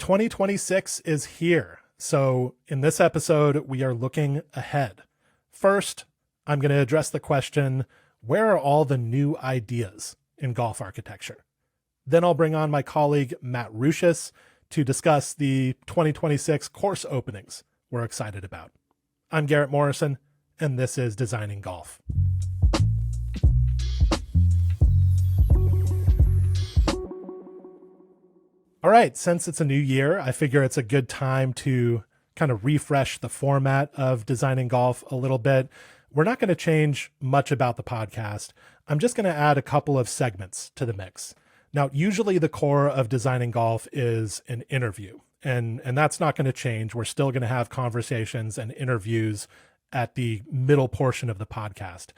2026 is here. So in this episode, we are looking ahead. First, I'm going to address the question, where are all the new ideas in golf architecture? Then I'll bring on my colleague, Matt Ruchis, to discuss the 2026 course openings we're excited about. I'm Garrett Morrison, and this is Designing Golf. All right, since it's a new year, I figure it's a good time to kind of refresh the format of Designing Golf a little bit. We're not going to change much about the podcast. I'm just going to add a couple of segments to the mix. Now, usually the core of Designing Golf is an interview, and that's not going to change. We're still going to have conversations and interviews at the middle portion of the podcast.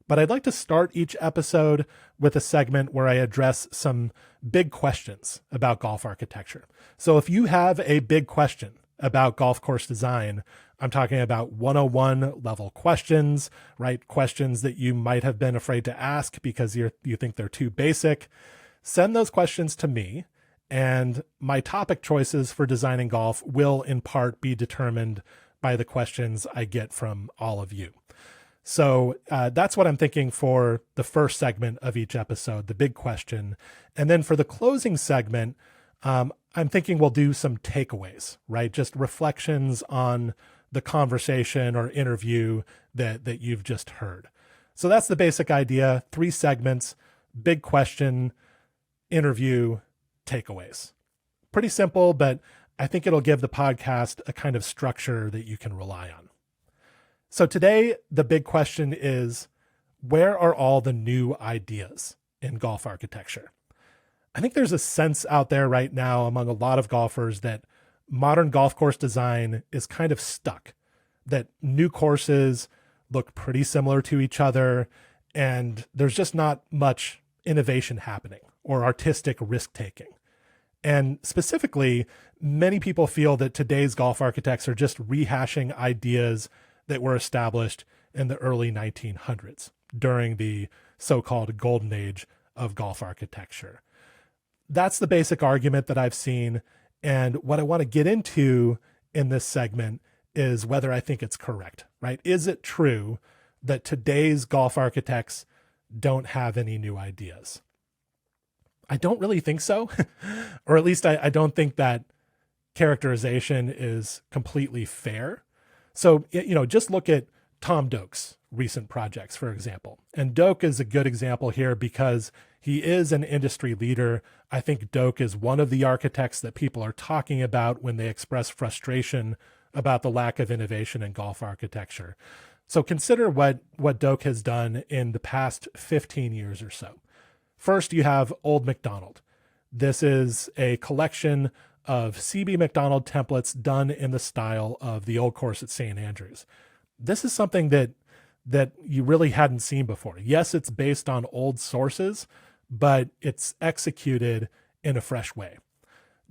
But I'd like to start each episode with a segment where I address some big questions about golf architecture. So if you have a big question about golf course design, I'm talking about 101 level questions, right? Questions that you might have been afraid to ask because you think they're too basic. Send those questions to me, and my topic choices for Designing Golf will in part be determined by the questions I get from all of you. So that's what I'm thinking for the first segment of each episode, the big question. And then for the closing segment, I'm thinking we'll do some takeaways, right? Just reflections on the conversation or interview that you've just heard. So that's the basic idea. 3 segments, big question, interview, takeaways. Pretty simple, but I think it'll give the podcast a kind of structure that you can rely on. So today, the big question is, where are all the new ideas in golf architecture? I think there's a sense out there right now among a lot of golfers that modern golf course design is kind of stuck, that new courses look pretty similar to each other, and there's just not much innovation happening or artistic risk-taking. And specifically, many people feel that today's golf architects are just rehashing ideas that were established in the early 1900s during the so-called golden age of golf architecture. That's the basic argument that I've seen. And what I want to get into in this segment is whether I think it's correct, right? Is it true that today's golf architects don't have any new ideas? I don't really think so, or at least I don't think that characterization is completely fair. So, just look at Tom Doak's recent projects, for example. And Doak is a good example here because he is an industry leader. I think Doak is one of the architects that people are talking about when they express frustration about the lack of innovation in golf architecture. So consider what Doak has done in the past 15 years or so. First, you have Old MacDonald. This is a collection of C.B. MacDonald templates done in the style of the old course at St. Andrews. This is something that you really hadn't seen before. Yes, it's based on old sources, but it's executed in a fresh way.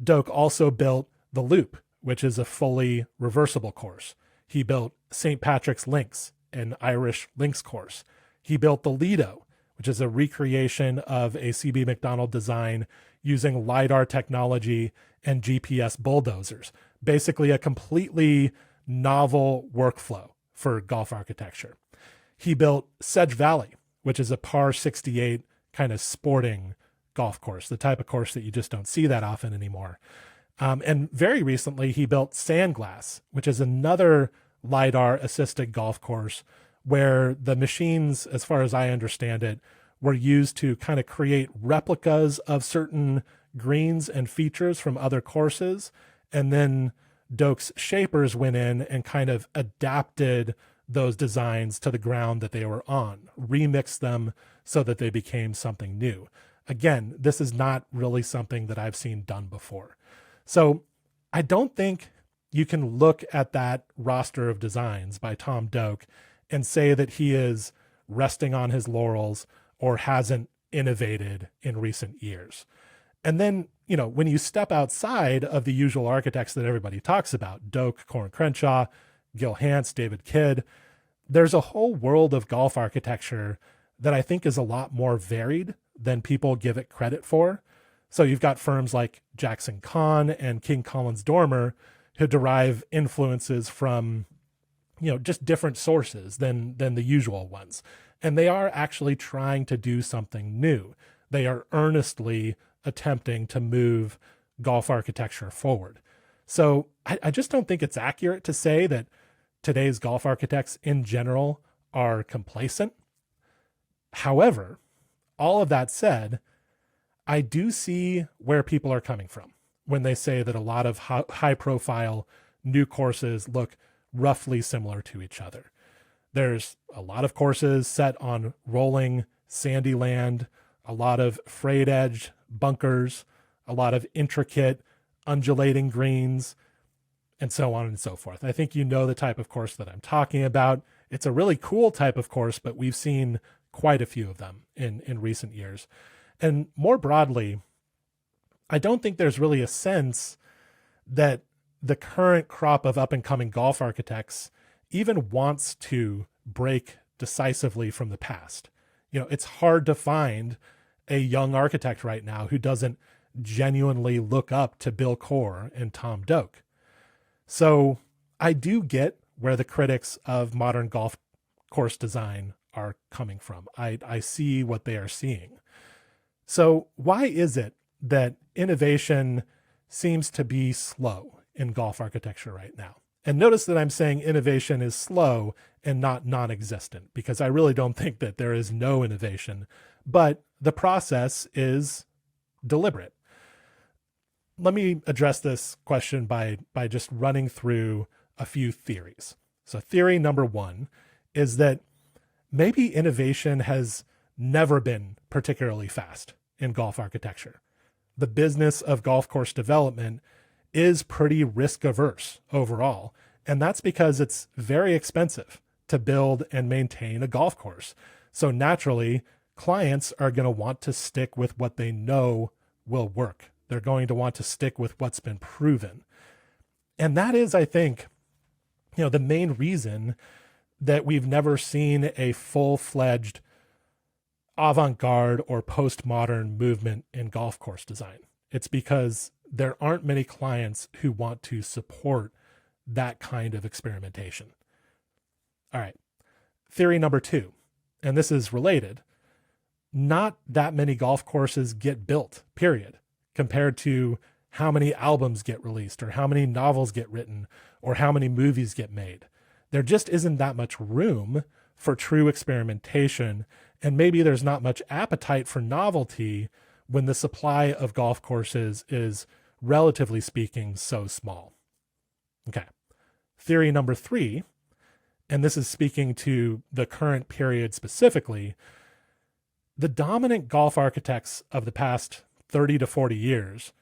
Doak also built the Loop, which is a fully reversible course. He built St. Patrick's Links, an Irish links course. He built the Lido, which is a recreation of a C.B. MacDonald design using LiDAR technology and GPS bulldozers, basically a completely novel workflow for golf architecture. He built Sedge Valley, which is a par 68 kind of sporting golf course, the type of course that you just don't see that often anymore. And very recently, he built Sandglass, which is another LiDAR assisted golf course where the machines, as far as I understand it, were used to kind of create replicas of certain greens and features from other courses. And then Doak's shapers went in and kind of adapted those designs to the ground that they were on, remixed them so that they became something new. Again, this is not really something that I've seen done before. So I don't think you can look at that roster of designs by Tom Doak and say that he is resting on his laurels or hasn't innovated in recent years. And then, when you step outside of the usual architects that everybody talks about, Doak, Corin Crenshaw, Gil Hance, David Kidd, there's a whole world of golf architecture that I think is a lot more varied than people give it credit for. So you've got firms like Jackson Kahn and King Collins Dormer who derive influences from, just different sources than the usual ones. And they are actually trying to do something new. They are earnestly attempting to move golf architecture forward. So I just don't think it's accurate to say that today's golf architects in general are complacent. However, all of that said, I do see where people are coming from when they say that a lot of high profile new courses look roughly similar to each other. There's a lot of courses set on rolling, sandy land, a lot of frayed edge bunkers, a lot of intricate undulating greens, and so on and so forth. I think you know the type of course that I'm talking about. It's a really cool type of course, but we've seen quite a few of them in recent years. And more broadly, I don't think there's really a sense that the current crop of up and coming golf architects even wants to break decisively from the past. It's hard to find a young architect right now who doesn't genuinely look up to Bill Core and Tom Doak. So I do get where the critics of modern golf course design are coming from. I see what they are seeing. So why is it that innovation seems to be slow in golf architecture right now? And notice that I'm saying innovation is slow and not non-existent, because I really don't think that there is no innovation, but the process is deliberate. Let me address this question by just running through a few theories. So theory number one is that maybe innovation has never been particularly fast in golf architecture. The business of golf course development is pretty risk averse overall. And that's because it's very expensive to build and maintain a golf course. So naturally, clients are going to want to stick with what they know will work. They're going to want to stick with what's been proven. And that is, I think, the main reason that we've never seen a full-fledged avant-garde or postmodern movement in golf course design. It's because there aren't many clients who want to support that kind of experimentation. All right. Theory number two, and this is related. Not that many golf courses get built, period, compared to how many albums get released or how many novels get written or how many movies get made. There just isn't that much room for true experimentation, and maybe there's not much appetite for novelty when the supply of golf courses is, relatively speaking, so small. Okay. Theory number three, and this is speaking to the current period specifically, the dominant golf architects of the past 30 to 40 years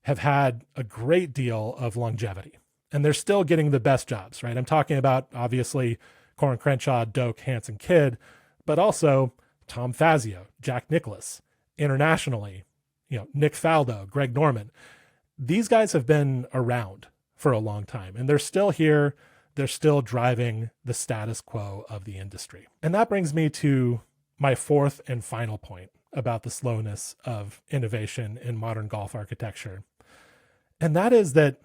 have had a great deal of longevity, and they're still getting the best jobs, right? I'm talking about, obviously, Corin Crenshaw, Doak, Hansen, Kidd, but also Tom Fazio, Jack Nicklaus, internationally, Nick Faldo, Greg Norman. These guys have been around for a long time, and they're still here. They're still driving the status quo of the industry. And that brings me to my fourth and final point about the slowness of innovation in modern golf architecture. And that is that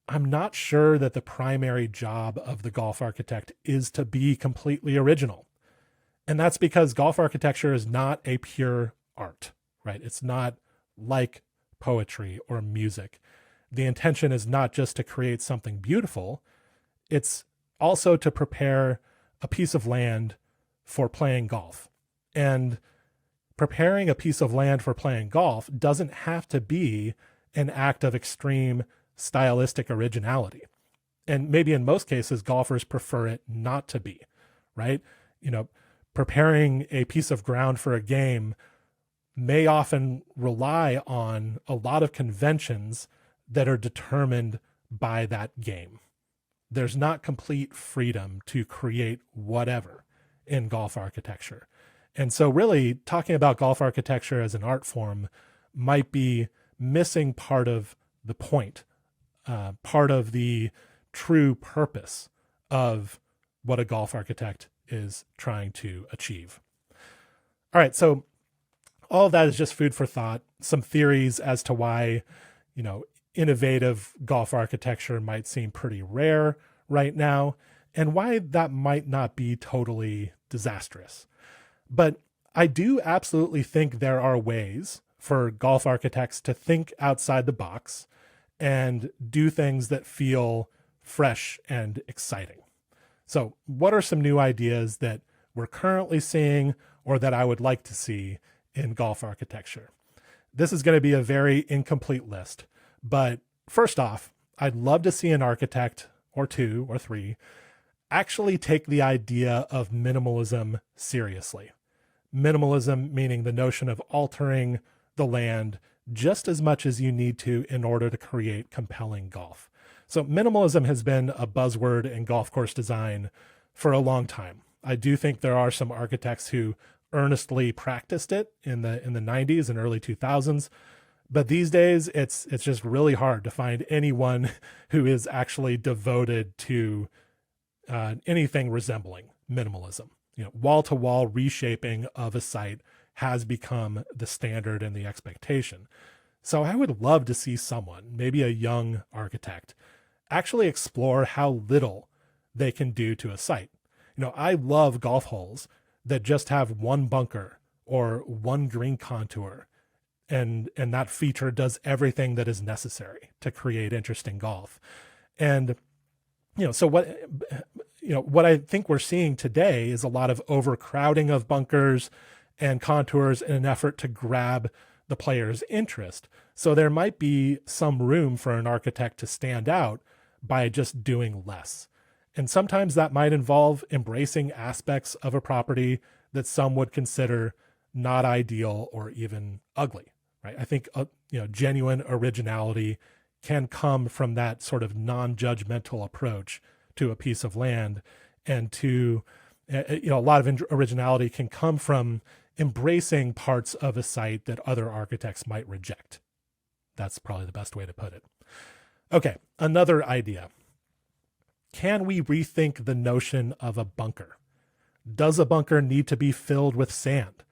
I'm not sure that the primary job of the golf architect is to be completely original. And that's because golf architecture is not a pure art, right? It's not like poetry or music. The intention is not just to create something beautiful. It's also to prepare a piece of land for playing golf. And preparing a piece of land for playing golf doesn't have to be an act of extreme stylistic originality. And maybe in most cases, golfers prefer it not to be, right? Preparing a piece of ground for a game may often rely on a lot of conventions that are determined by that game. There's not complete freedom to create whatever in golf architecture. And so really talking about golf architecture as an art form might be missing part of the point, part of the true purpose of what a golf architect is trying to achieve. All right, so all of that is just food for thought. Some theories as to why, you know, innovative golf architecture might seem pretty rare right now, and why that might not be totally disastrous. But I do absolutely think there are ways for golf architects to think outside the box and do things that feel fresh and exciting. So, what are some new ideas that we're currently seeing or that I would like to see in golf architecture? This is going to be a very incomplete list, but first off, I'd love to see an architect or two or three actually take the idea of minimalism seriously. Minimalism meaning the notion of altering the land just as much as you need to in order to create compelling golf. So minimalism has been a buzzword in golf course design for a long time. I do think there are some architects who earnestly practiced it in the 90s and early 2000s, but these days it's just really hard to find anyone who is actually devoted to anything resembling minimalism. You know, wall-to-wall reshaping of a site has become the standard and the expectation. So I would love to see someone, maybe a young architect, actually explore how little they can do to a site. You know, I love golf holes that just have one bunker or one green contour, and that feature does everything that is necessary to create interesting golf. And so what I think we're seeing today is a lot of overcrowding of bunkers and contours in an effort to grab the player's interest. So there might be some room for an architect to stand out by just doing less. And sometimes that might involve embracing aspects of a property that some would consider not ideal or even ugly, right? I think genuine originality can come from that sort of non-judgmental approach to a piece of land, and to a lot of originality can come from embracing parts of a site that other architects might reject. That's probably the best way to put it. Okay, another idea. Can we rethink the notion of a bunker? Does a bunker need to be filled with sand?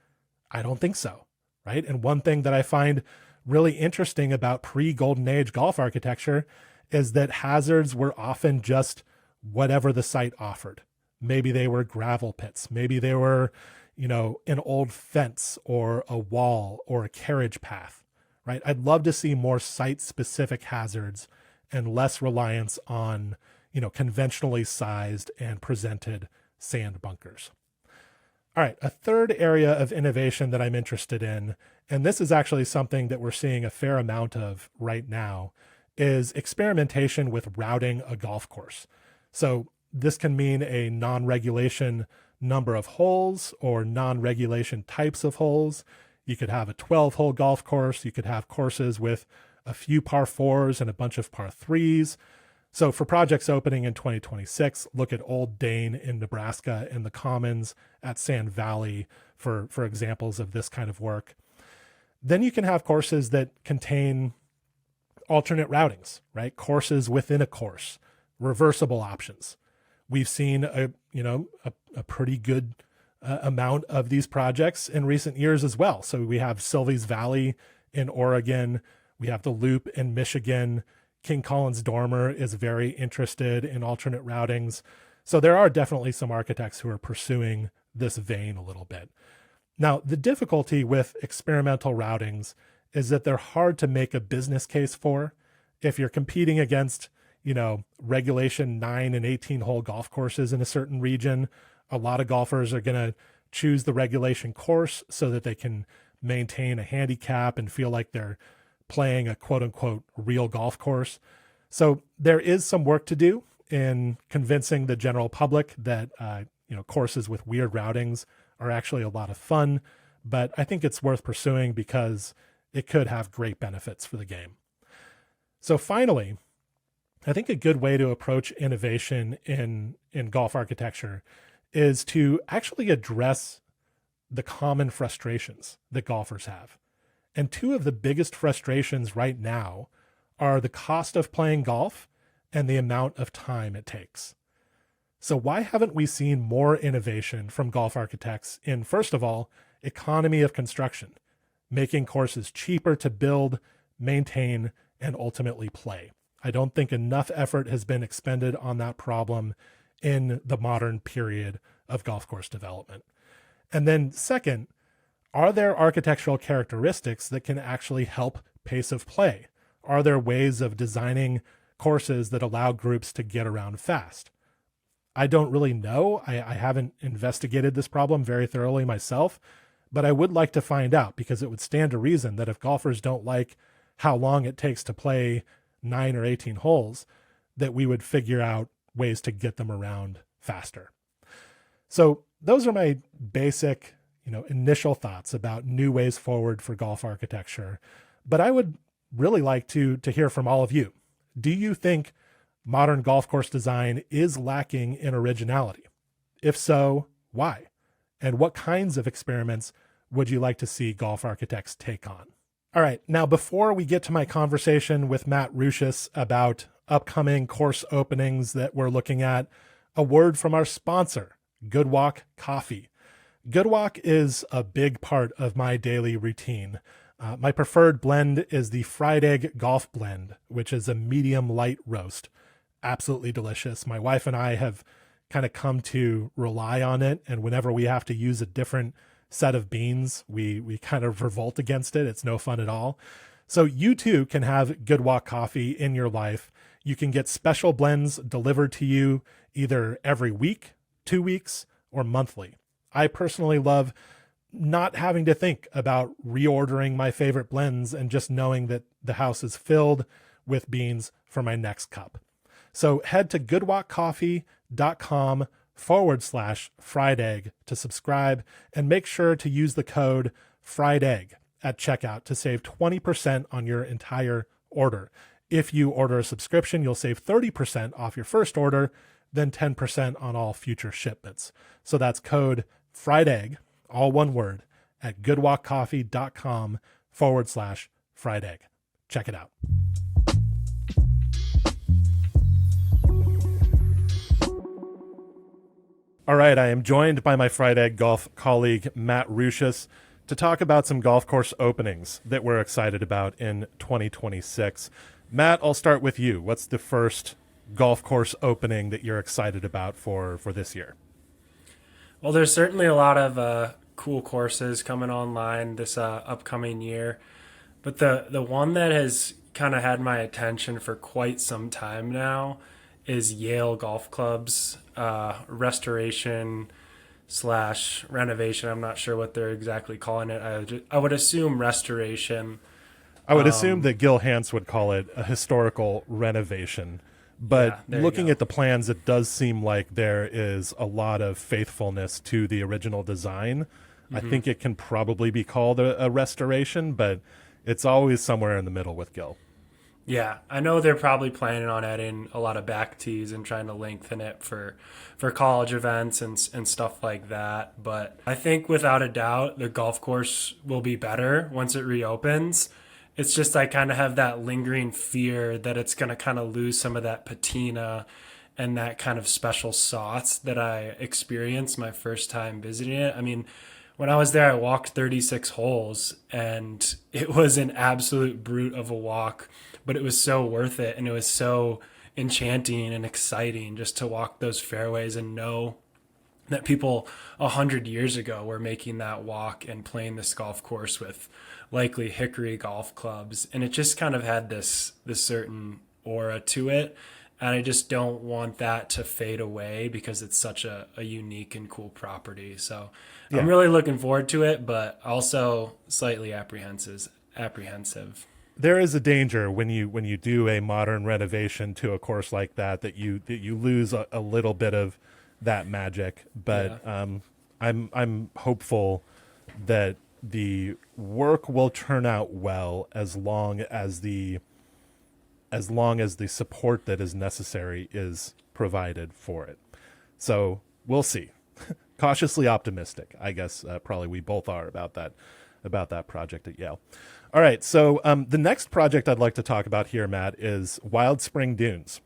I don't think so, right? And one thing that I find really interesting about pre-Golden Age golf architecture is that hazards were often just whatever the site offered. Maybe they were gravel pits. Maybe they were, an old fence or a wall or a carriage path, right? I'd love to see more site-specific hazards and less reliance on, conventionally sized and presented sand bunkers. All right, a third area of innovation that I'm interested in, and this is actually something that we're seeing a fair amount of right now, is experimentation with routing a golf course. So this can mean a non-regulation number of holes or non-regulation types of holes. You could have a 12-hole golf course. You could have courses with a few par fours and a bunch of par threes. So for projects opening in 2026, look at Old Dane in Nebraska and the Commons at Sand Valley for examples of this kind of work. Then you can have courses that contain alternate routings, right? Courses within a course, reversible options. We've seen a pretty good amount of these projects in recent years as well. So we have Sylvie's Valley in Oregon. We have the Loop in Michigan. King Collins Dormer is very interested in alternate routings. So there are definitely some architects who are pursuing this vein a little bit. Now, the difficulty with experimental routings is that they're hard to make a business case for. If you're competing against, regulation 9 and 18 hole golf courses in a certain region, a lot of golfers are going to choose the regulation course so that they can maintain a handicap and feel like they're playing a quote unquote real golf course. So there is some work to do in convincing the general public that, courses with weird routings are actually a lot of fun, but I think it's worth pursuing because it could have great benefits for the game. So finally, I think a good way to approach innovation in golf architecture is to actually address the common frustrations that golfers have. And two of the biggest frustrations right now are the cost of playing golf and the amount of time it takes. So why haven't we seen more innovation from golf architects in, first of all, economy of construction? making courses cheaper to build, maintain, and ultimately play. I don't think enough effort has been expended on that problem in the modern period of golf course development. And then second, are there architectural characteristics that can actually help pace of play? Are there ways of designing courses that allow groups to get around fast? I don't really know. I haven't investigated this problem very thoroughly myself, but I would like to find out, because it would stand to reason that if golfers don't like how long it takes to play 9 or 18 holes, that we would figure out ways to get them around faster. So those are my basic, initial thoughts about new ways forward for golf architecture. But I would really like to hear from all of you. Do you think modern golf course design is lacking in originality? If so, why? And what kinds of experiments would you like to see golf architects take on? All right, now before we get to my conversation with Matt Ruchis about upcoming course openings that we're looking at, a word from our sponsor, Good Walk Coffee. Good Walk is a big part of my daily routine. My preferred blend is the Fried Egg Golf Blend, which is a medium light roast. Absolutely delicious. My wife and I have kind of come to rely on it, and whenever we have to use a different set of beans, we kind of revolt against it. It's no fun at all. So you too can have Good Walk Coffee in your life. You can get special blends delivered to you either every week, 2 weeks, or monthly. I personally love not having to think about reordering my favorite blends and just knowing that the house is filled with beans for my next cup. So head to goodwalkcoffee.com/fried egg to subscribe, and make sure to use the code fried egg at checkout to save 20% on your entire order. If you order a subscription, you'll save 30% off your first order, then 10% on all future shipments. So that's code fried egg, all one word, at goodwalkcoffee.com/fried egg. Check it out. All right, I am joined by my Fried Egg Golf colleague, Matt Ruchis, to talk about some golf course openings that we're excited about in 2026. Matt, I'll start with you. What's the first golf course opening that you're excited about for this year? Well, there's certainly a lot of cool courses coming online this upcoming year, but the one that has kind of had my attention for quite some time now is Yale Golf Club's restoration / renovation. I'm not sure what they're exactly calling it. I would assume restoration. I would assume that Gil Hanse would call it a historical renovation. But Yeah, looking at the plans, it does seem like there is a lot of faithfulness to the original design. I think it can probably be called a restoration, but it's always somewhere in the middle with Gil. Yeah, I know they're probably planning on adding a lot of back tees and trying to lengthen it for college events and stuff like that. But I think without a doubt, the golf course will be better once it reopens. It's just I kind of have that lingering fear that it's going to kind of lose some of that patina and that kind of special sauce that I experienced my first time visiting it. I mean, when I was there, I walked 36 holes, and it was an absolute brute of a walk, but it was so worth it, and it was so enchanting and exciting just to walk those fairways and know that people 100 years ago were making that walk and playing this golf course with likely hickory golf clubs. And it just kind of had this certain aura to it. And I just don't want that to fade away because it's such a unique and cool property. So yeah. I'm really looking forward to it, but also slightly apprehensive. There is a danger when you do a modern renovation to a course like that you lose a little bit of that magic. But yeah. I'm hopeful that the work will turn out well as long as the support that is necessary is provided for it. So we'll see. Cautiously optimistic, I guess. Probably we both are about that project at Yale. All right. So the next project I'd like to talk about here, Matt, is Wild Spring Dunes.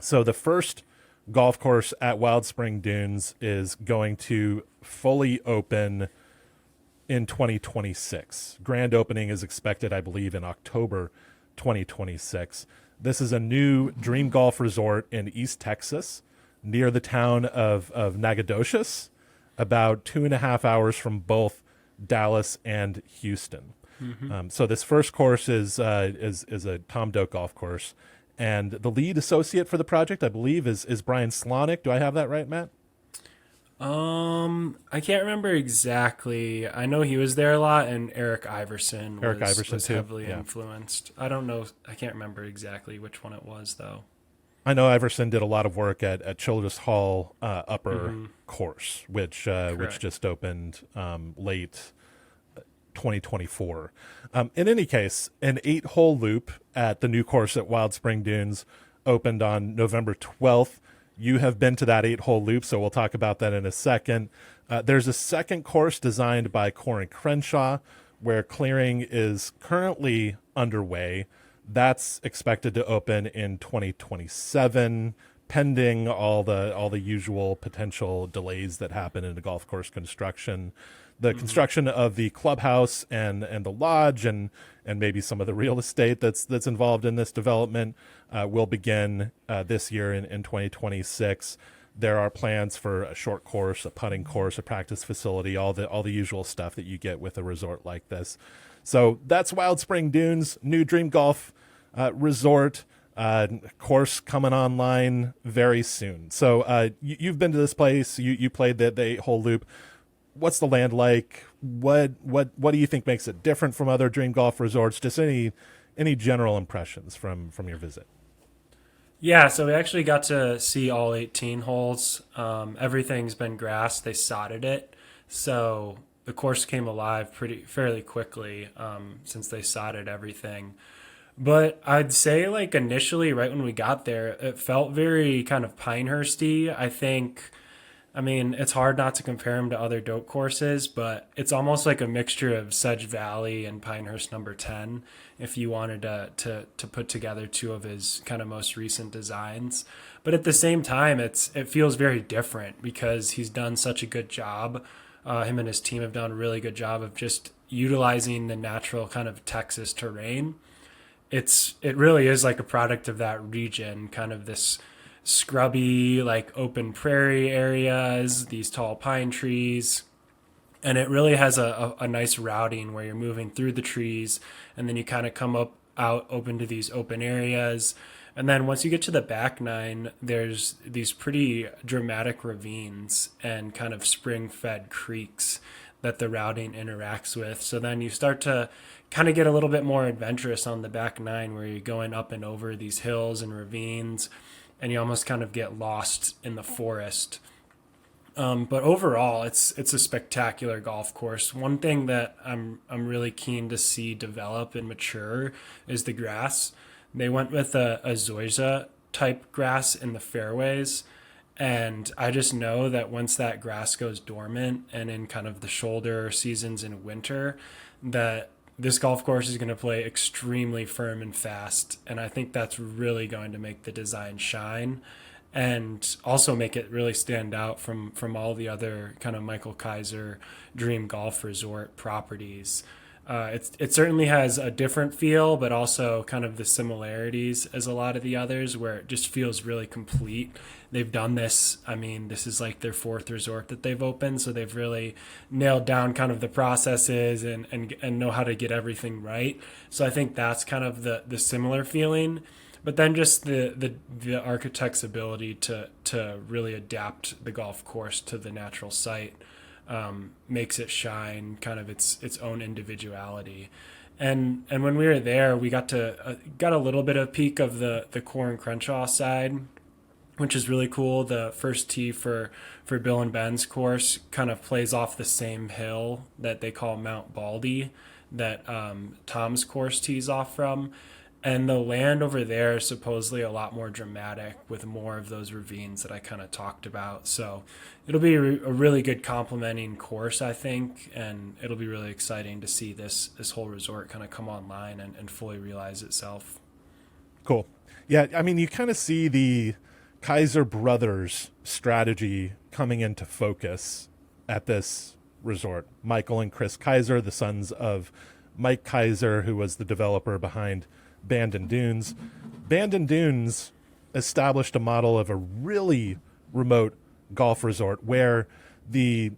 So the first golf course at Wild Spring Dunes is going to fully open in 2026. Grand opening is expected, I believe, in October 2026. This is a new dream golf resort in East Texas near the town of Nacogdoches, about 2.5 hours from both Dallas and Houston. So this first course is a Tom Doak golf course, and the lead associate for the project, I believe, is Brian Slonick. Do I have that right, Matt? I can't remember exactly. I know he was there a lot, and Eric Iverson was too. heavily Yeah. influenced. I don't know. I can't remember exactly which one it was, though. I know Iverson did a lot of work at Childress Hall Upper Course, which Correct. just opened late 2024. In any case, an 8-hole loop at the new course at Wild Spring Dunes opened on November 12th. You have been to that 8-hole loop, so we'll talk about that in a second. There's a second course designed by Corin Crenshaw, where clearing is currently underway. That's expected to open in 2027, pending all the usual potential delays that happen in the golf course construction. The construction of the clubhouse and the lodge and maybe some of the real estate that's involved in this development will begin this year in 2026. There are plans for a short course, a putting course, a practice facility, all the usual stuff that you get with a resort like this. So that's Wild Spring Dunes, new Dream Golf resort. Course coming online very soon. So you've been to this place. You played the 8-hole loop. What's the land like? What do you think makes it different from other Dream Golf resorts? Just any general impressions from your visit? Yeah, so we actually got to see all 18 holes. Everything's been grass. They sodded it, so the course came alive fairly quickly since they sodded everything. But I'd say, like, initially, right when we got there, it felt very kind of Pinehurst-y. I mean, it's hard not to compare them to other dope courses, but it's almost like a mixture of Sedge Valley and Pinehurst number 10 if you wanted to put together two of his kind of most recent designs. But at the same time, it feels very different because he's done such a good job. Him and his team have done a really good job of just utilizing the natural kind of Texas terrain. It really is like a product of that region, kind of this scrubby, like open prairie areas, these tall pine trees. And it really has a nice routing where you're moving through the trees and then you kind of come out open to these open areas. And then once you get to the back nine, there's these pretty dramatic ravines and kind of spring fed creeks that the routing interacts with. So then you start to kind of get a little bit more adventurous on the back nine where you're going up and over these hills and ravines and you almost kind of get lost in the forest. But overall, it's a spectacular golf course. One thing that I'm really keen to see develop and mature is the grass. They went with a zoysia type grass in the fairways, and I just know that once that grass goes dormant and in kind of the shoulder seasons in winter, that this golf course is going to play extremely firm and fast. And I think that's really going to make the design shine and also make it really stand out from all the other kind of Michael Kaiser Dream Golf Resort properties. It certainly has a different feel, but also kind of the similarities as a lot of the others, where it just feels really complete. They've done this. I mean, this is like their 4th resort that they've opened, so they've really nailed down kind of the processes and know how to get everything right. So I think that's kind of the similar feeling. But then just the architect's ability to really adapt the golf course to the natural site makes it shine kind of its own individuality. And when we were there, we got a little bit of peek of the Corin Crenshaw side, which is really cool. The first tee for Bill and Ben's course kind of plays off the same hill that they call Mount Baldy that Tom's course tees off from. And the land over there is supposedly a lot more dramatic with more of those ravines that I kind of talked about. So it'll be a really good complementing course, I think, and it'll be really exciting to see this whole resort kind of come online and fully realize itself. Cool. Yeah, I mean, you kind of see the Kaiser brothers strategy coming into focus at this resort. Michael and Chris Kaiser, the sons of Mike Kaiser, who was the developer behind Bandon Dunes. Bandon Dunes established a model of a really remote golf resort where the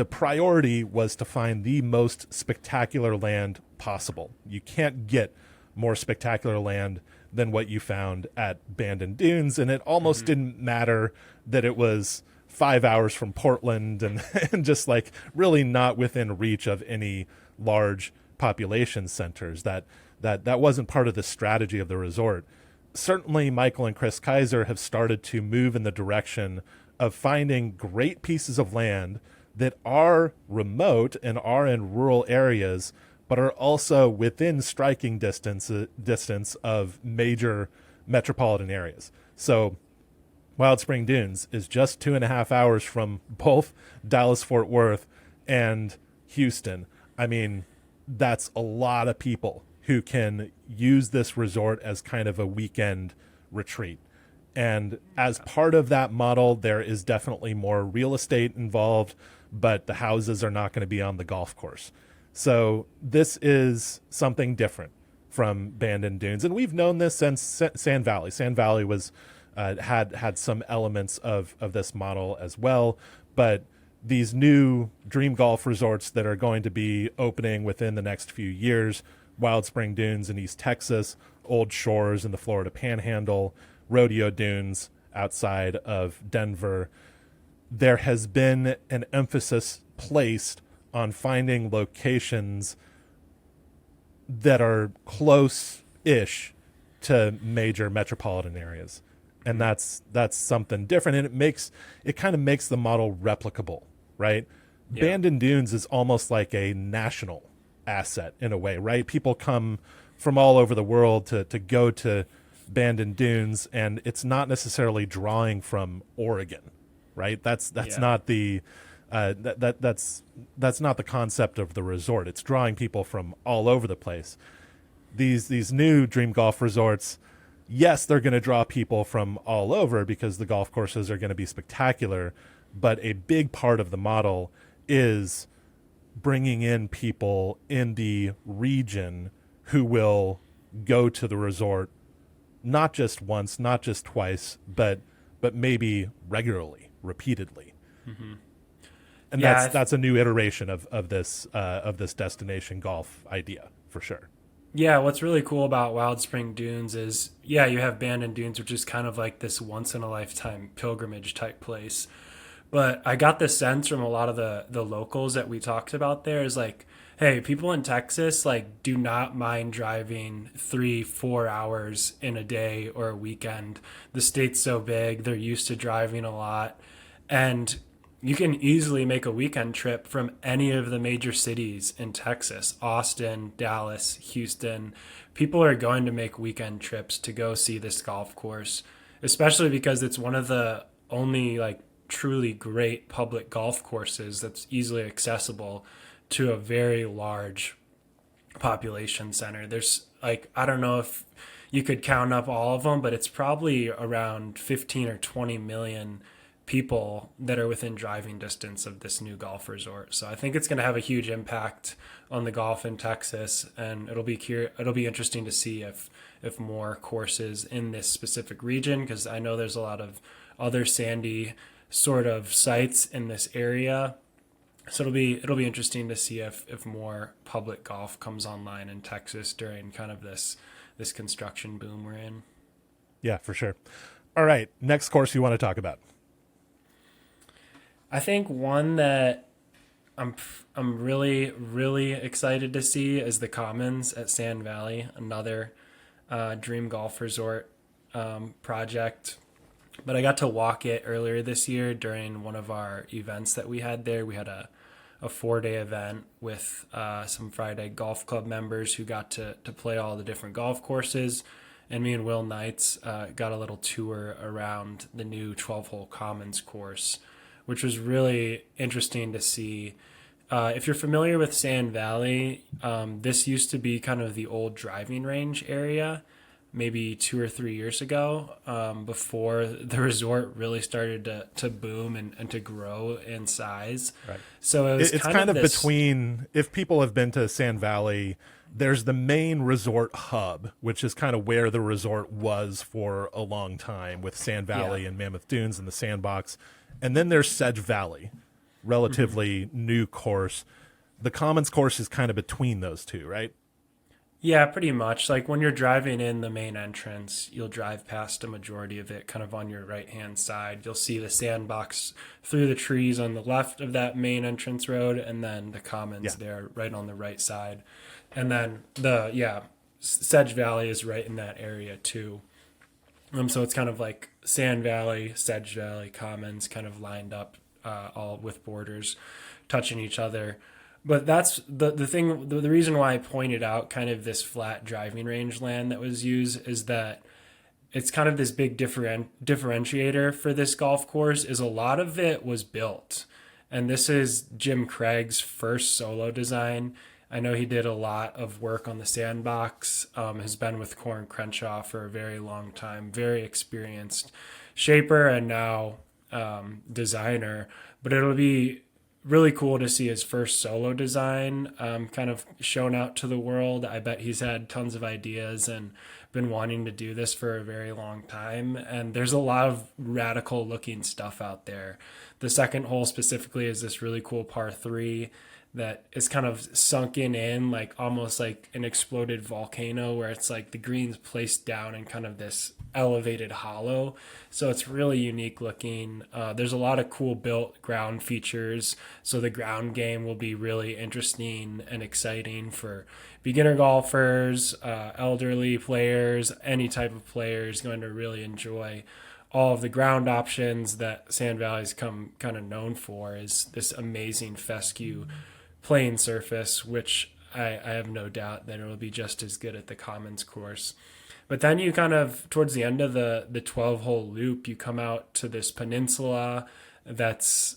priority was to find the most spectacular land possible. You can't get more spectacular land than what you found at Bandon Dunes, and it almost didn't matter that it was 5 hours from Portland and, and just like really not within reach of any large population centers. That wasn't part of the strategy of the resort. Certainly, Michael and Chris Kaiser have started to move in the direction of finding great pieces of land that are remote and are in rural areas, but are also within striking distance of major metropolitan areas. So Wild Spring Dunes is just 2.5 hours from both Dallas-Fort Worth and Houston. I mean, that's a lot of people who can use this resort as kind of a weekend retreat. And as part of that model, there is definitely more real estate involved, but the houses are not going to be on the golf course. So this is something different from Bandon Dunes. And we've known this since Sand Valley. Sand Valley was had some elements of this model as well. But these new dream golf resorts that are going to be opening within the next few years, Wild Spring Dunes in East Texas, Old Shores in the Florida Panhandle, Rodeo Dunes outside of Denver, there has been an emphasis placed on finding locations that are close-ish to major metropolitan areas. And that's something different. And it kind of makes the model replicable, right? Yeah. Bandon Dunes is almost like a national asset in a way, right? People come from all over the world to go to Bandon Dunes, and it's not necessarily drawing from Oregon, right? That's not the that's not the concept of the resort. It's drawing people from all over the place. These new dream golf resorts, yes, they're going to draw people from all over because the golf courses are going to be spectacular, but a big part of the model is bringing in people in the region who will go to the resort not just once, not just twice, but maybe regularly, repeatedly. Mm-hmm. And that's a new iteration of this destination golf idea for sure. Yeah, what's really cool about Wild Spring Dunes is, yeah, you have Bandon Dunes, which is kind of like this once-in-a-lifetime pilgrimage type place. But I got the sense from a lot of the locals that we talked about there is like, hey, people in Texas like do not mind driving 3-4 hours in a day or a weekend. The state's so big, they're used to driving a lot. And you can easily make a weekend trip from any of the major cities in Texas, Austin, Dallas, Houston. People are going to make weekend trips to go see this golf course, especially because it's one of the only like truly great public golf courses that's easily accessible to a very large population center. There's like, I don't know if you could count up all of them, but it's probably around 15 or 20 million people that are within driving distance of this new golf resort. So I think it's going to have a huge impact on the golf in Texas, and it'll be interesting to see if more courses in this specific region, because I know there's a lot of other sandy sort of sites in this area. So it'll be interesting to see if more public golf comes online in Texas during kind of this construction boom we're in. Yeah, for sure. All right, next course you want to talk about? I think one that I'm really, really excited to see is the Commons at Sand Valley, another dream golf resort project. But I got to walk it earlier this year during one of our events that we had there. We had a 4-day event with some Friday Golf Club members who got to play all the different golf courses. And me and Will Knights got a little tour around the new 12-hole Commons course, which was really interesting to see. If you're familiar with Sand Valley, this used to be kind of the old driving range area. maybe 2 or 3 years ago, before the resort really started to boom and to grow in size. Right. So it was It's kind kind of of this. between, if people have been to Sand Valley, there's the main resort hub, which is kind of where the resort was for a long time with Sand Yeah. Valley and Mammoth Dunes and the Sandbox. And then there's Sedge Valley, relatively new course. The Commons course is kind of between those two, right? Yeah, pretty much. Like when you're driving in the main entrance, you'll drive past a majority of it kind of on your right hand side. You'll see the sandbox through the trees on the left of that main entrance road, and then the Yeah. commons there right on the right side. And then Sedge Valley is right in that area too. So it's kind of like Sand Valley, Sedge Valley, Commons kind of lined up, all with borders touching each other. But that's the thing. The reason why I pointed out kind of this flat driving range land that was used is that it's kind of this big differentiator for this golf course. Is a lot of it was built, and this is Jim Craig's first solo design. I know he did a lot of work on the sandbox. Has been with Corin Crenshaw for a very long time. Very experienced shaper and now designer. But it'll be really cool to see his first solo design kind of shown out to the world. I bet he's had tons of ideas and been wanting to do this for a very long time. And there's a lot of radical looking stuff out there. The second hole specifically is this really cool par three that is kind of sunken in, like almost like an exploded volcano, where it's like the green's placed down in kind of this elevated hollow. So it's really unique looking. There's a lot of cool built ground features. So the ground game will be really interesting and exciting for beginner golfers, elderly players, any type of player is going to really enjoy all of the ground options that Sand Valley's come kind of known for, is this amazing fescue playing surface, which I have no doubt that it will be just as good at the Commons course. But then you kind of, towards the end of the 12 hole loop, you come out to this peninsula that's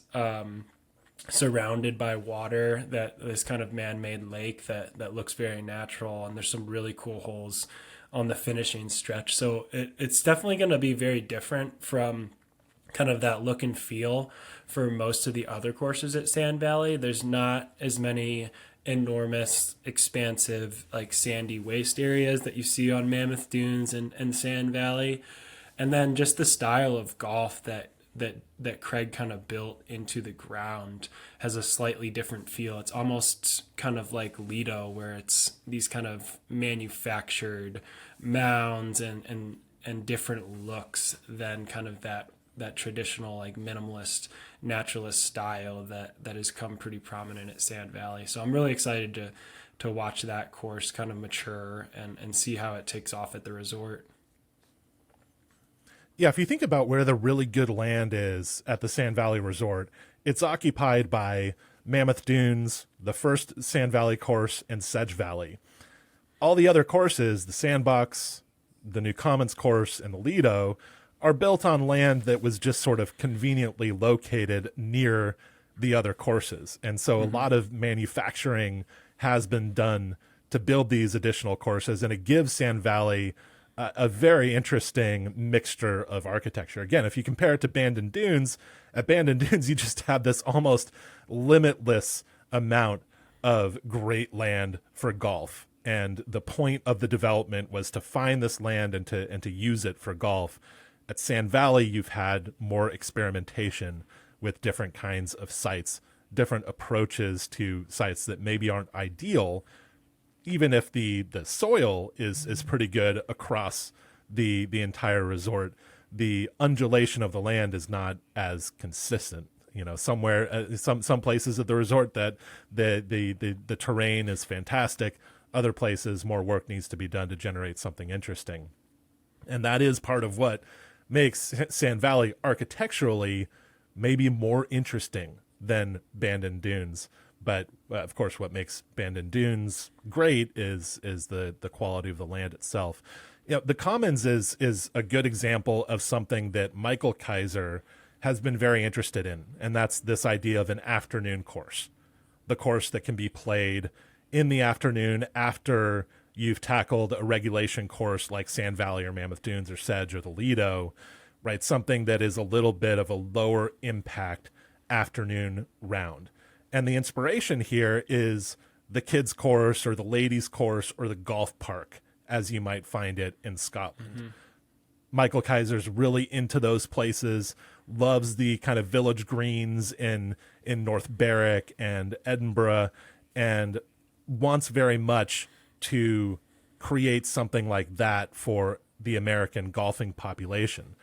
surrounded by water, that this kind of man-made lake that looks very natural. And there's some really cool holes on the finishing stretch. So it's definitely going to be very different from kind of that look and feel for most of the other courses at Sand Valley. There's not as many enormous, expansive, like sandy waste areas that you see on Mammoth Dunes and Sand Valley. And then just the style of golf that Craig kind of built into the ground has a slightly different feel. It's almost kind of like Lido, where it's these kind of manufactured mounds and different looks than kind of that traditional like minimalist naturalist style that has come pretty prominent at Sand Valley. So I'm really excited to watch that course kind of mature and see how it takes off at the resort. Yeah, if you think about where the really good land is at the Sand Valley Resort, it's occupied by Mammoth Dunes, the first Sand Valley course, and Sedge Valley. All the other courses, the Sandbox, the New Commons course, and the Lido, are built on land that was just sort of conveniently located near the other courses. And so a lot of manufacturing has been done to build these additional courses, and it gives Sand Valley a very interesting mixture of architecture. Again, if you compare it to Bandon Dunes, at Bandon Dunes, you just have this almost limitless amount of great land for golf. And the point of the development was to find this land and to use it for golf. At Sand Valley, you've had more experimentation with different kinds of sites, different approaches to sites that maybe aren't ideal, even if the soil is pretty good across the entire resort. The undulation of the land is not as consistent. You know, somewhere, some places at the resort that the terrain is fantastic. Other places, more work needs to be done to generate something interesting. And that is part of what makes Sand Valley architecturally maybe more interesting than Bandon Dunes. But of course, what makes Bandon Dunes great is the quality of the land itself. You know, the Commons is a good example of something that Michael Kaiser has been very interested in, and that's this idea of an afternoon course, the course that can be played in the afternoon after you've tackled a regulation course like Sand Valley or Mammoth Dunes or Sedge or the Lido, right? Something that is a little bit of a lower impact afternoon round. And the inspiration here is the kids course or the ladies course or the golf park, as you might find it in Scotland. Mm-hmm. Michael Kaiser's really into those places, loves the kind of village greens in North Berwick and Edinburgh, and wants very much to create something like that for the American golfing population.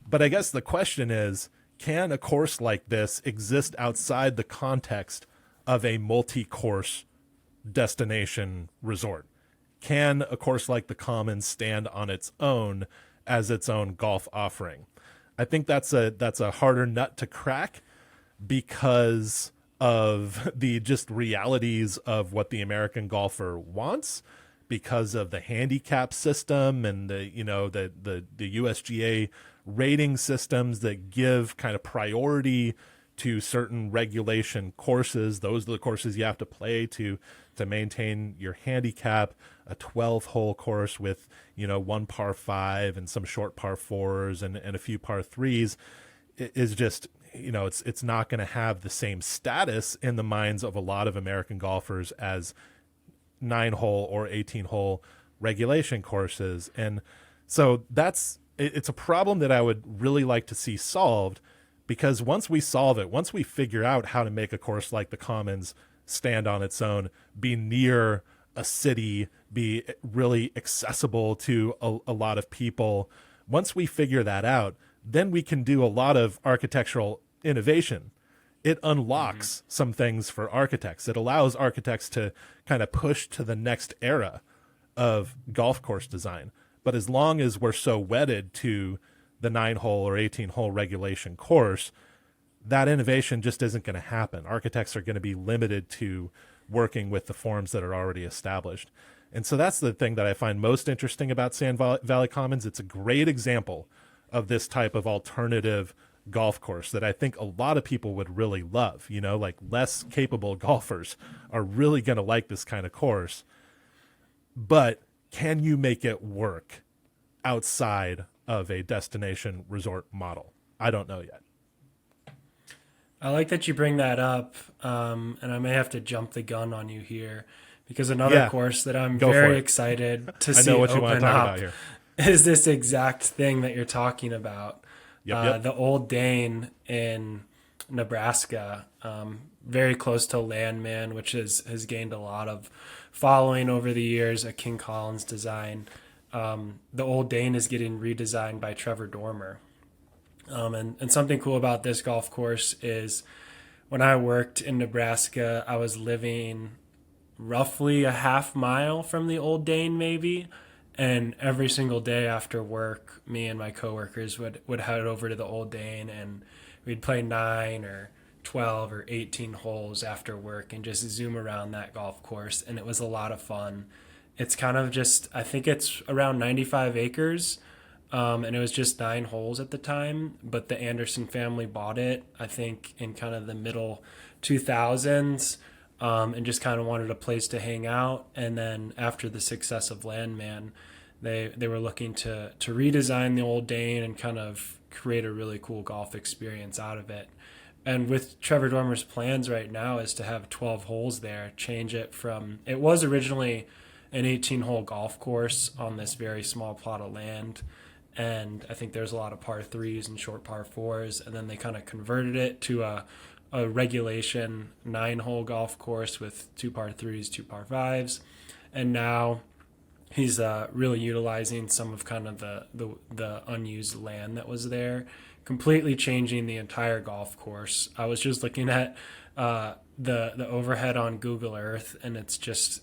But I guess the question is, can a course like this exist outside the context of a multi-course destination resort? Can a course like the Commons stand on its own as its own golf offering? I think that's a harder nut to crack because of the just realities of what the American golfer wants, because of the handicap system and the USGA rating systems that give kind of priority to certain regulation courses. Those are the courses you have to play to maintain your handicap. A 12-hole course with, one par 5 and some short par 4s and a few par 3s is just, it's not going to have the same status in the minds of a lot of American golfers as 9-hole or 18-hole regulation courses. And so it's a problem that I would really like to see solved, because once we solve it, once we figure out how to make a course like the Commons stand on its own, be near a city, be really accessible to a lot of people, once we figure that out, then we can do a lot of architectural innovation. It unlocks some things for architects. It allows architects to kind of push to the next era of golf course design. But as long as we're so wedded to the 9-hole or 18-hole regulation course, that innovation just isn't going to happen. Architects are going to be limited to working with the forms that are already established. And so that's the thing that I find most interesting about Sand Valley Commons. It's a great example of this type of alternative golf course that I think a lot of people would really love. Like less capable golfers are really going to like this kind of course. But can you make it work outside of a destination resort model? I don't know yet. I like that you bring that up, and I may have to jump the gun on you here, because another course that I'm very excited to see open up is this exact thing that you're talking about. The Old Dane in Nebraska, very close to Landman, which has gained a lot of following over the years, a King Collins design. The Old Dane is getting redesigned by Trevor Dormer. And something cool about this golf course is when I worked in Nebraska, I was living roughly a half mile from the Old Dane maybe. And every single day after work, me and my coworkers would head over to the Old Dane, and we'd play 9 or 12 or 18 holes after work and just zoom around that golf course. And it was a lot of fun. It's kind of just, I think it's around 95 acres. And it was just 9 holes at the time, but the Anderson family bought it, I think, in kind of the middle 2000s, and just kind of wanted a place to hang out. And then after the success of Landman, they were looking to redesign the Old Dane and kind of create a really cool golf experience out of it. And with Trevor Dormer's plans right now is to have 12 holes there, change it from, it was originally an 18-hole golf course on this very small plot of land. And I think there's a lot of par 3s and short par 4s. And then they kind of converted it to a regulation 9-hole golf course with 2 par 3s, 2 par 5s. And now he's really utilizing some of kind of the unused land that was there, completely changing the entire golf course. I was just looking at the overhead on Google Earth, and it's just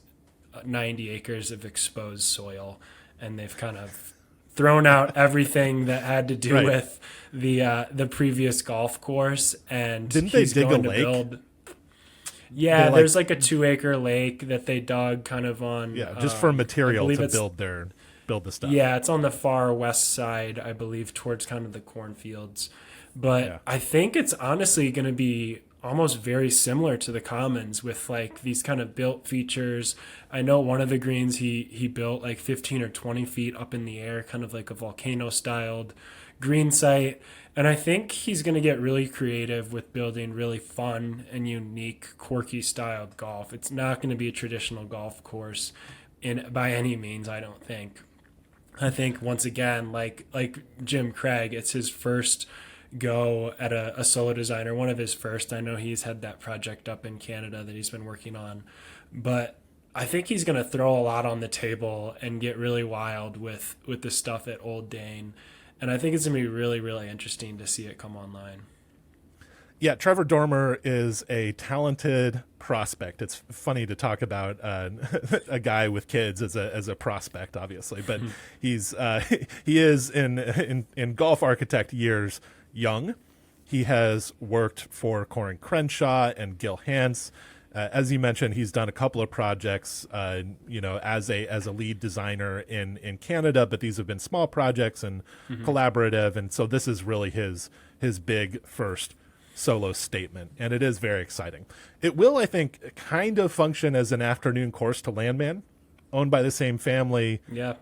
90 acres of exposed soil. And they've kind of thrown out everything that had to do with the previous golf course, and didn't they dig a lake? There's like a 2-acre lake that they dug kind of on. Yeah, just for material to build the stuff. Yeah, it's on the far west side, I believe, towards kind of the cornfields. But I think it's honestly going to be almost very similar to the commons with like these kind of built features. I know one of the greens he built like 15 or 20 feet up in the air, kind of like a volcano styled green site. And I think he's going to get really creative with building really fun and unique, quirky styled golf. It's not going to be a traditional golf course in by any means, I don't think. I think once again, like Jim Craig, it's his first go at a solo designer, one of his first. I know he's had that project up in Canada that he's been working on, but I think he's going to throw a lot on the table and get really wild with the stuff at Old Dane. And I think it's going to be really, really interesting to see it come online. Yeah, Trevor Dormer is a talented prospect. It's funny to talk about a guy with kids as a prospect, obviously, but he's he is in golf architect years young. He has worked for Corin Crenshaw and Gil Hanse. As you mentioned, he's done a couple of projects, as a lead designer in Canada, but these have been small projects and collaborative, and so this is really his big first solo statement, and it is very exciting. It will, I think, kind of function as an afternoon course to Landman, owned by the same family. Yeah,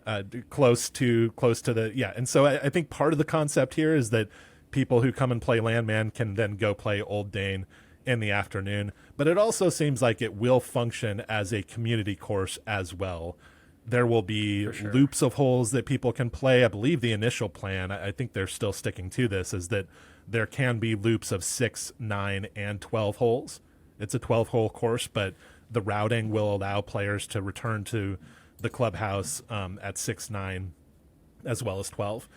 close to the. And so I think part of the concept here is that people who come and play Landman can then go play Old Dane in the afternoon, but it also seems like it will function as a community course as well. There will be loops of holes that people can play. I believe the initial plan, I think they're still sticking to this, is that there can be loops of 6, 9, and 12 holes. It's a 12-hole course, but the routing will allow players to return to the clubhouse at 6, 9, as well as 12,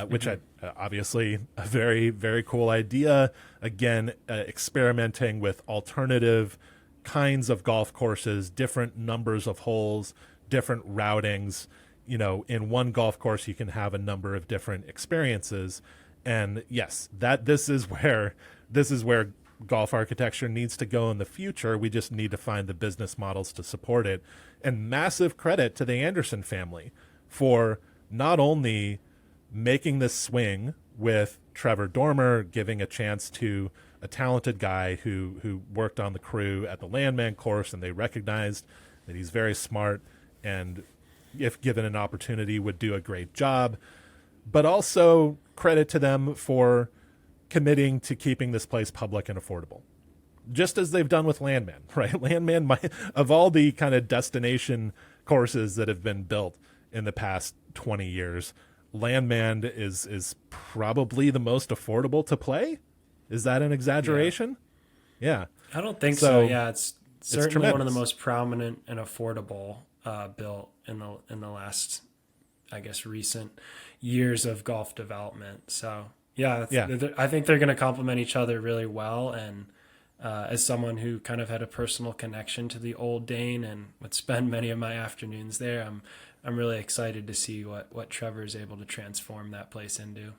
which I obviously a very, very cool idea. Again, experimenting with alternative kinds of golf courses, different numbers of holes, different routings. In one golf course, you can have a number of different experiences. And yes, this is where golf architecture needs to go in the future. We just need to find the business models to support it. And massive credit to the Anderson family for not only making this swing with Trevor Dormer, giving a chance to a talented guy who worked on the crew at the Landman course, and they recognized that he's very smart and, if given an opportunity, would do a great job. But also credit to them for committing to keeping this place public and affordable, just as they've done with Landman, right? Landman, of all the kind of destination courses that have been built in the past 20 years, Landman is probably the most affordable to play. Is that an exaggeration? Yeah. I don't think so. Yeah, it's certainly one of the tremendous. most prominent and affordable built in the last, I guess, recent years of golf development. So yeah. I think they're going to complement each other really well. And as someone who kind of had a personal connection to the Old Dane and would spend many of my afternoons there, I'm really excited to see what Trevor is able to transform that place into.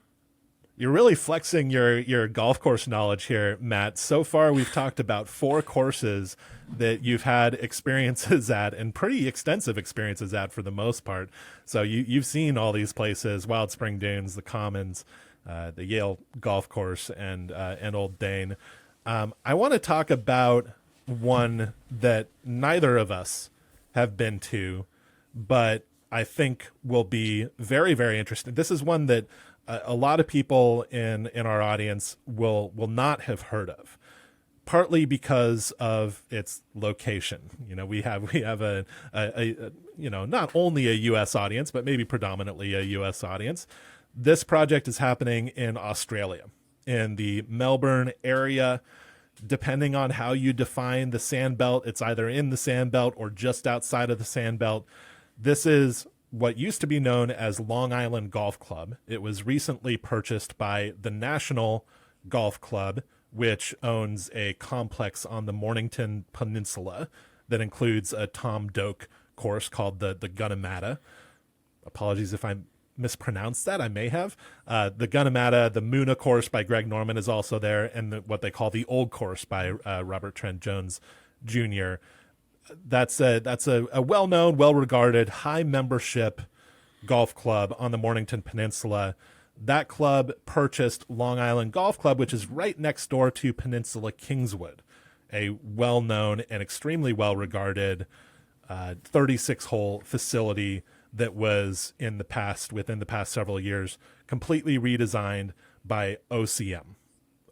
You're really flexing your golf course knowledge here, Matt. So far, we've talked about 4 courses that you've had experiences at, and pretty extensive experiences at for the most part. So you've seen all these places: Wild Spring Dunes, the Commons, the Yale Golf Course, and Old Dane. I want to talk about one that neither of us have been to, but I think will be very, very interesting. This is one that a lot of people in our audience will not have heard of, partly because of its location. We have a not only a U.S. audience, but maybe predominantly a U.S. audience. This project is happening in Australia, in the Melbourne area. Depending on how you define the sandbelt, it's either in the sandbelt or just outside of the sandbelt. This is what used to be known as Long Island Golf Club. It was recently purchased by the National Golf Club, which owns a complex on the Mornington Peninsula that includes a Tom Doak course called the Gunnamatta. Apologies if I mispronounced that. I may have. The Gunnamatta, the Muna course by Greg Norman is also there, and what they call the Old Course by Robert Trent Jones Jr. That's a well-known, well-regarded, high membership golf club on the Mornington Peninsula that club purchased Long Island Golf Club, which is right next door to Peninsula Kingswood, a well-known and extremely well-regarded 36-hole facility that was within the past several years, completely redesigned by OCM,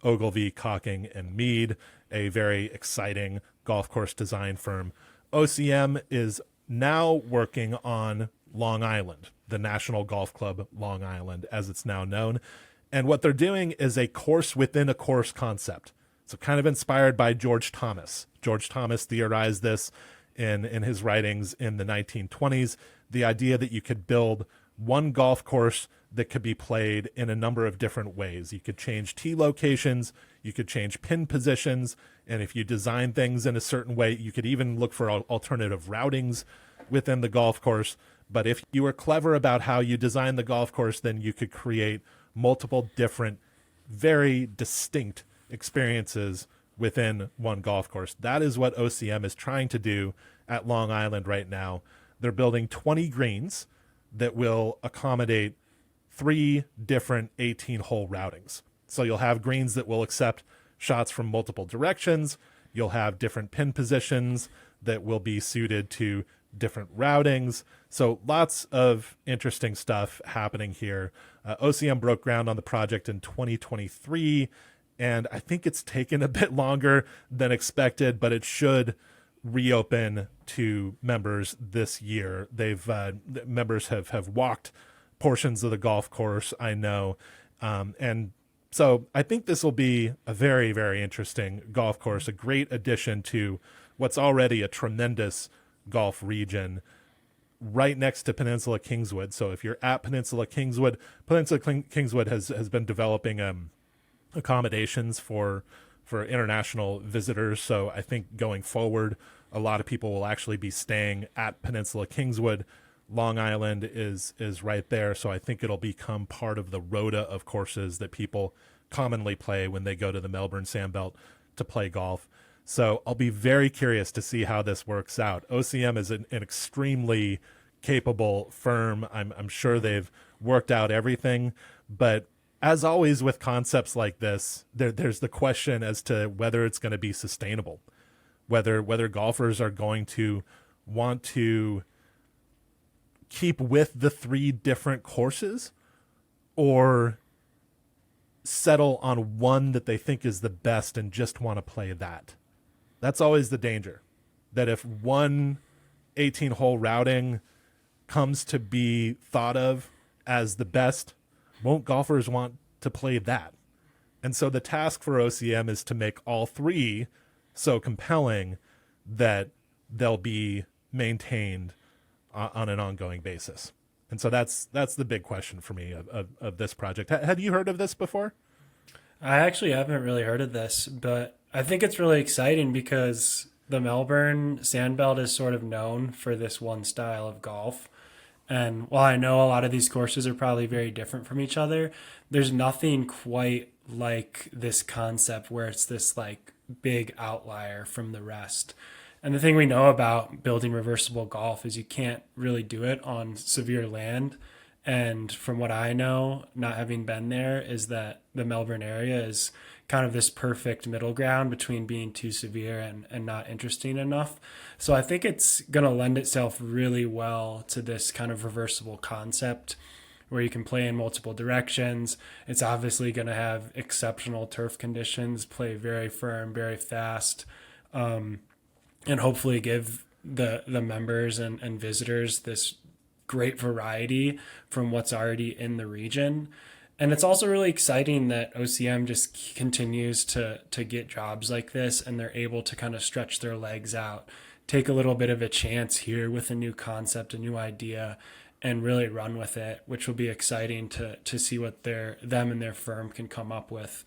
Ogilvy, Cocking, and Mead, a very exciting golf course design firm. OCM is now working on Long Island, the National Golf Club Long Island, as it's now known. And what they're doing is a course within a course concept. So kind of inspired by George Thomas. George Thomas theorized this in his writings in the 1920s, the idea that you could build one golf course that could be played in a number of different ways. You could change tee locations, you could change pin positions, and if you design things in a certain way, you could even look for alternative routings within the golf course. But if you were clever about how you design the golf course, then you could create multiple different, very distinct experiences within one golf course. That is what OCM is trying to do at Long Island right now. They're building 20 greens that will accommodate 3 different 18-hole routings. So you'll have greens that will accept shots from multiple directions. You'll have different pin positions that will be suited to different routings. So lots of interesting stuff happening here. OCM broke ground on the project in 2023, and I think it's taken a bit longer than expected, but it should reopen to members this year. Members have walked portions of the golf course, I know. And so I think this will be a very, very interesting golf course, a great addition to what's already a tremendous golf region right next to Peninsula Kingswood. So if you're at Peninsula Kingswood, Kingswood has been developing accommodations for international visitors. So I think going forward, a lot of people will actually be staying at Peninsula Kingswood. Long Island is right there, so I think it'll become part of the rota of courses that people commonly play when they go to the Melbourne Sandbelt to play golf. So I'll be very curious to see how this works out. OCM is an extremely capable firm. I'm sure they've worked out everything, but as always with concepts like this, there's the question as to whether it's going to be sustainable, whether golfers are going to want to keep with the 3 different courses or settle on one that they think is the best and just want to play that. That's always the danger, that if one 18-hole routing comes to be thought of as the best, won't golfers want to play that? And so the task for OCM is to make all 3 so compelling that they'll be maintained on an ongoing basis. And so that's the big question for me of this project. Had you heard of this before? I actually haven't really heard of this, but I think it's really exciting because the Melbourne Sandbelt is sort of known for this one style of golf. And while I know a lot of these courses are probably very different from each other, there's nothing quite like this concept where it's this like big outlier from the rest. And the thing we know about building reversible golf is you can't really do it on severe land. And from what I know, not having been there, is that the Melbourne area is kind of this perfect middle ground between being too severe and not interesting enough. So I think it's going to lend itself really well to this kind of reversible concept where you can play in multiple directions. It's obviously going to have exceptional turf conditions, play very firm, very fast, and hopefully give the members and visitors this great variety from what's already in the region. And it's also really exciting that OCM just continues to get jobs like this, and they're able to kind of stretch their legs out, take a little bit of a chance here with a new concept, a new idea, and really run with it, which will be exciting to see what them and their firm can come up with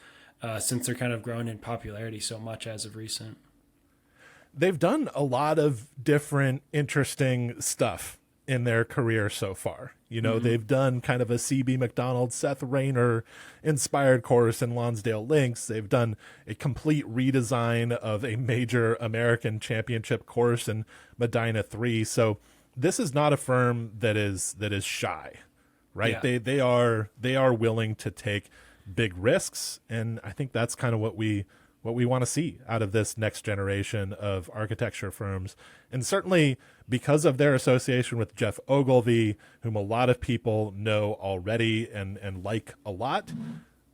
since they're kind of grown in popularity so much as of recent. They've done a lot of different interesting stuff in their career so far. You know, they've done kind of a CB McDonald, Seth Rayner inspired course in Lonsdale Links. They've done a complete redesign of a major American championship course in Medina 3. So this is not a firm that is shy, right? Yeah. They are willing to take big risks, and I think that's kind of what we want to see out of this next generation of architecture firms. And certainly because of their association with Jeff Ogilvy, whom a lot of people know already and like a lot,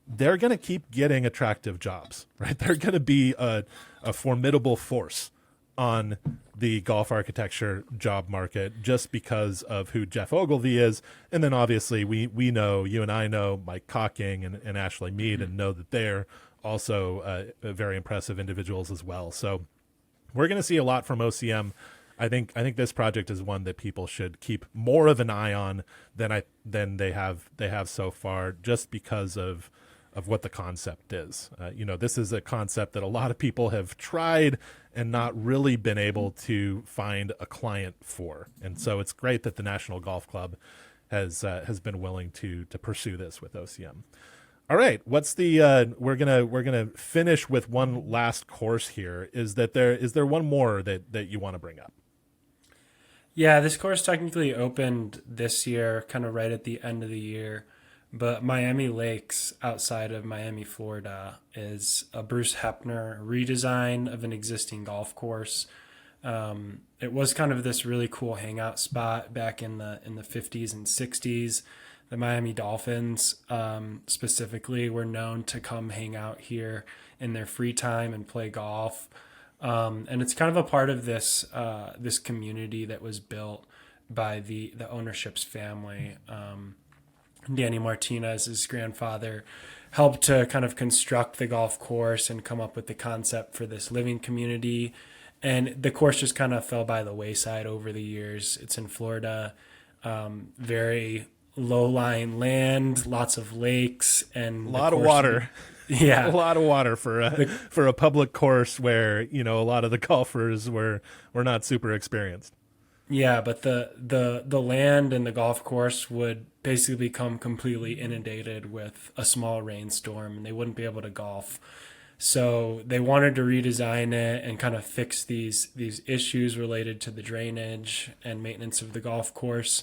they're going to keep getting attractive jobs, right? They're going to be a formidable force on the golf architecture job market just because of who Jeff Ogilvy is. And then obviously we know, you and I know Mike Cocking and Ashley Mead, and know that they're also very impressive individuals as well. So we're going to see a lot from OCM. I think this project is one that people should keep more of an eye on than they have so far, just because of what the concept is. This is a concept that a lot of people have tried and not really been able to find a client for. And so it's great that the National Golf Club has been willing to pursue this with OCM. All right, what's the we're gonna finish with one last course here. Is there one more that you want to bring up? Yeah, this course technically opened this year, kind of right at the end of the year. But Miami Lakes, outside of Miami, Florida, is a Bruce Hepner redesign of an existing golf course. It was kind of this really cool hangout spot back in the 50s and 60s. The Miami Dolphins, specifically, were known to come hang out here in their free time and play golf. And it's kind of a part of this community that was built by the ownership's family. Danny Martinez, his grandfather, helped to kind of construct the golf course and come up with the concept for this living community. And the course just kind of fell by the wayside over the years. It's in Florida, very low-lying land, lots of lakes, and A lot of water. Yeah, A lot of water for a public course where a lot of the golfers were not super experienced. yeah, but the land and the golf course would basically become completely inundated with a small rainstorm, and they wouldn't be able to golf. So they wanted to redesign it and kind of fix these issues related to the drainage and maintenance of the golf course.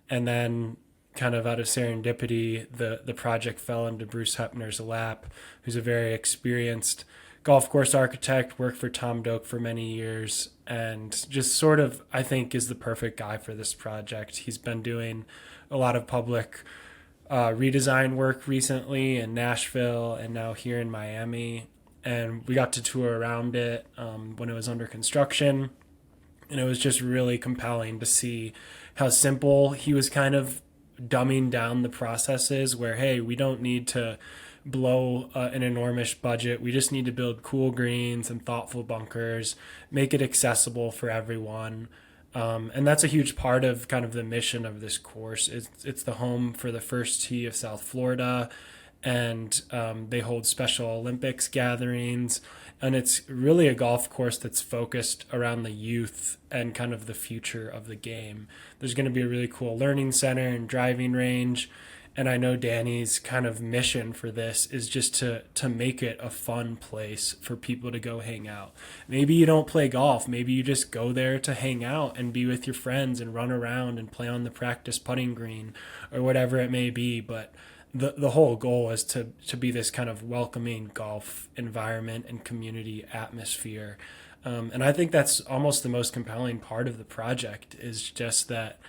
And then kind of out of serendipity, the project fell into Bruce Hepner's lap, who's a very experienced golf course architect, worked for Tom Doak for many years, and just sort of, I think, is the perfect guy for this project. He's been doing a lot of public redesign work recently in Nashville and now here in Miami. And we got to tour around it when it was under construction. And it was just really compelling to see how simple he was kind of dumbing down the processes, where, hey, we don't need to blow an enormous budget. We just need to build cool greens and thoughtful bunkers, make it accessible for everyone. And that's a huge part of kind of the mission of this course. It's the home for the first tee of South Florida, and they hold Special Olympics gatherings. And it's really a golf course that's focused around the youth and kind of the future of the game. There's going to be a really cool learning center and driving range. And I know Danny's kind of mission for this is just to make it a fun place for people to go hang out. Maybe you don't play golf. Maybe you just go there to hang out and be with your friends and run around and play on the practice putting green or whatever it may be. But the whole goal is to be this kind of welcoming golf environment and community atmosphere. And I think that's almost the most compelling part of the project, is just that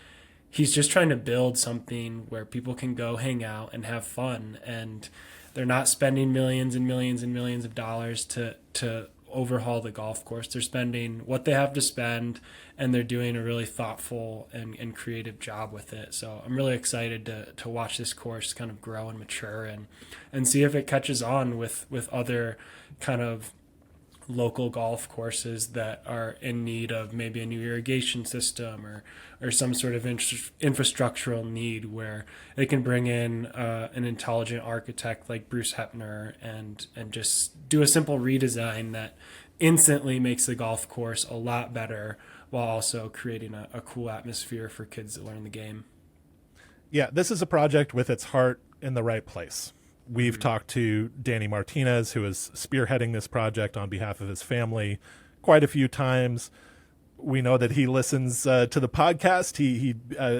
he's just trying to build something where people can go hang out and have fun, and they're not spending millions and millions and millions of dollars to overhaul the golf course. They're spending what they have to spend, and they're doing a really thoughtful and creative job with it. So I'm really excited to watch this course kind of grow and mature and see if it catches on with other kind of local golf courses that are in need of maybe a new irrigation system or some sort of infrastructural need, where they can bring in an intelligent architect like Bruce Hepner and just do a simple redesign that instantly makes the golf course a lot better, while also creating a cool atmosphere for kids that learn the game. Yeah, this is a project with its heart in the right place. We've talked to Danny Martinez, who is spearheading this project on behalf of his family, quite a few times. we know that he listens to the podcast. He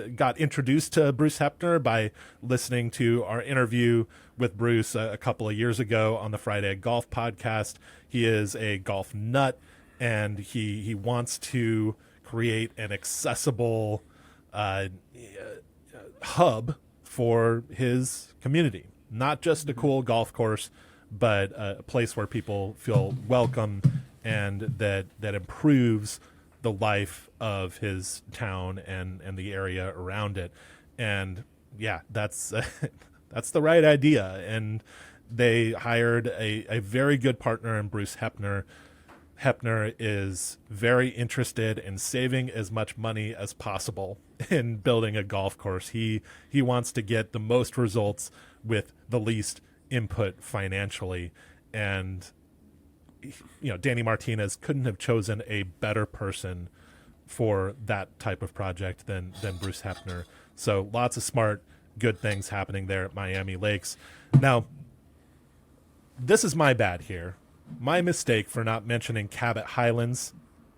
got introduced to Bruce Hepner by listening to our interview with Bruce a couple of years ago on the Friday Golf podcast. He is a golf nut, and he wants to create an accessible hub for his community. Not just a cool golf course, but a place where people feel welcome and that improves the life of his town and the area around it. And yeah, that's that's the right idea. And they hired a very good partner in Bruce Hepner. Hepner is very interested in saving as much money as possible in building a golf course. He wants to get the most results with the least input financially. And Danny Martinez couldn't have chosen a better person for that type of project than Bruce Hepner. So lots of smart, good things happening there at Miami Lakes. Now, this is my bad here. My mistake for not mentioning Cabot Highlands,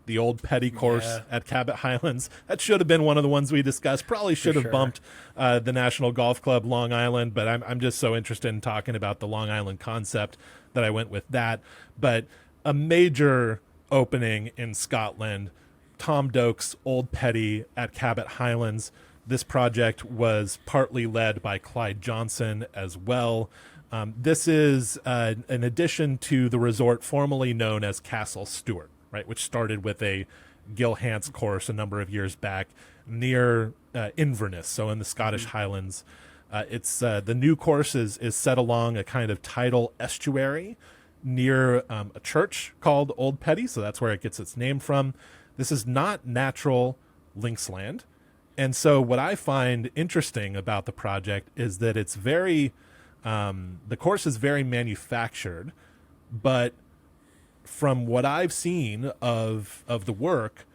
the old Petty course at Cabot Highlands. That should have been one of the ones we discussed. Probably should have bumped the National Golf Club Long Island, but I'm just so interested in talking about the Long Island concept that I went with that. But a major opening in Scotland, Tom Doak's Old Petty at Cabot Highlands. This project was partly led by Clyde Johnson as well. This is an addition to the resort formerly known as Castle Stewart, right, which started with a Gil Hance course a number of years back near Inverness, so in the Scottish Highlands. It's the new course is set along a kind of tidal estuary near a church called Old Petty, so that's where it gets its name from. This is not natural links land. And so what I find interesting about the project is that it's very... the course is very manufactured, but from what I've seen of the work,